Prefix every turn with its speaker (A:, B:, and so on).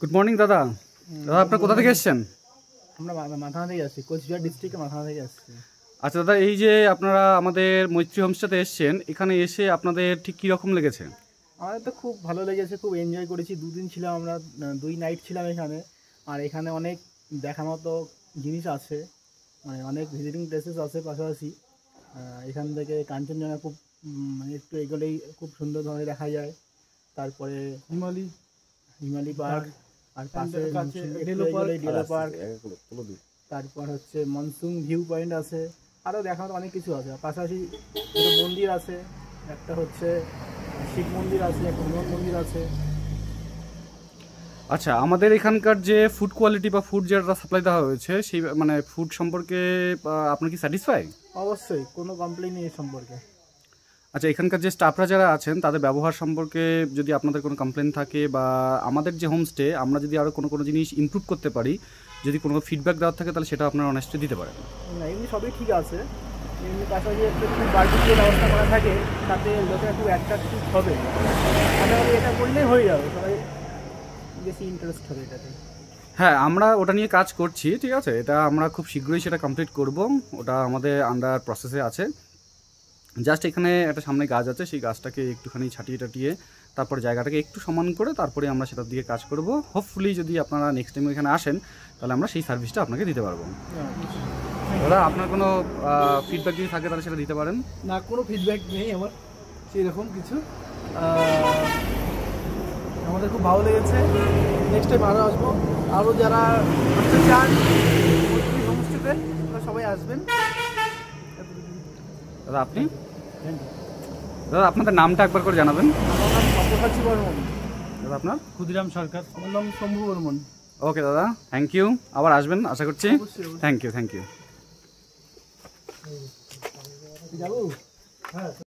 A: Good morning দাদা। দাদা আপনার কোথা থেকে এসেছেন?
B: আমরা মাথানা থেকে আসছি, কোচবিহার ডিস্ট্রিক্টে মাথানা থেকে আসছি।
A: আচ্ছা দাদা, এই যে আপনারা আমাদের মৈত্রী হোমস্টেতে এসেছেন, এখানে এসে আপনাদের ঠিক কীরকম লেগেছে?
B: আমাদের তো খুব ভালো লেগেছে, খুব এনজয় করেছি। দুদিন ছিলাম আমরা, 2 নাইট ছিলাম এখানে। আর এখানে অনেক দেখার মতো জিনিস আছে, মানে অনেক ভিজিটিং প্লেসেস আছে পাশাপাশি। এখান থেকে কাঞ্চনজঙ্ঘা খুব মানে একটু এগোলেই খুব সুন্দরভাবে দেখা যায়। তারপরে হিমালি পার্ক, আর পাশে ডিলো পার্ক, তারপর হচ্ছে মনসুন ভিউ পয়েন্ট আছে, আরও দেখার অনেক কিছু আছে। পাশাপাশি একটা মন্দির আছে, একটা হচ্ছে শিব মন্দির আছে, একটা হনুমান মন্দির আছে।
A: আচ্ছা, আমাদের এখানকার যে ফুড কোয়ালিটি বা ফুড যেটা সাপ্লাই দেওয়া হয়েছে, সেই মানে ফুড সম্পর্কে আপনার কি স্যাটিসফাই?
B: অবশ্যই, কোনো কমপ্লেন নেই এ সম্পর্কে।
A: আচ্ছা, এখানকার যে স্টাফরা যারা আছেন তাদের ব্যবহার সম্পর্কে যদি আপনাদের কোনো কমপ্লেন থাকে, বা আমাদের যে হোমস্টে আমরা যদি আরও কোনো জিনিস ইমপ্রুভ করতে পারি, যদি কোনো ফিডব্যাক দেওয়ার থাকে, তাহলে সেটা আপনারা অনেস্টলি দিতে পারেন।
B: না, এমনি সবই ঠিক আছে। এমনি পাশাপাশি একটা খুব বার্বিকিউ ব্যবস্থা করা থাকে, তাতে লোকেরা খুব অ্যাট্রাক্টিভ হবে। মোটামুটি এটা করলেই হয়ে যাবে, সবাই বেশি ইন্টারেস্ট হবে এটাতে।
A: হ্যাঁ, আমরা ওটা নিয়ে কাজ করছি, ঠিক আছে। এটা আমরা খুব শীঘ্রই সেটা কমপ্লিট করব। ওটা আমাদের আন্ডার প্রসেসে আছে। জাস্ট এখানে একটা সামনে গাছ আছে, সেই গাছটাকে একটুখানি ছাটিয়ে টাটিয়ে তারপর জায়গাটাকে একটু সমান করে তারপরে আমরা সেটার দিকে কাজ করব। হোপফুলি যদি আপনারা নেক্সট টাইম এখানে আসেন, তাহলে আমরা সেই সার্ভিসটা আপনাকে দিতে পারবো। দাদা, আপনার কোনো ফিডব্যাক যদি থাকে তাহলে সেটা দিতে পারেন।
B: না, কোনো ফিডব্যাক নেই আমার সেরকম কিছু। আমাদের খুব ভালো লেগেছে, নেক্সট টাইম আরও আসবো। আরও যারা আসতে চান হোমস্টেতে, তারা সবাই আসবেন।
A: দাদা আপনি? দাদা আপনাদের নামটা একবার করে জানাবেন।
B: আমার নাম সব্যসাচী বর্মন।
A: দাদা আপনার?
B: ক্ষুদিরাম সরকার। আমার নাম শম্ভু বর্মন।
A: ওকে দাদা, থ্যাংক ইউ। আবার আসবেন আশা করছি। Thank you.
B: যাবো? হ্যাঁ।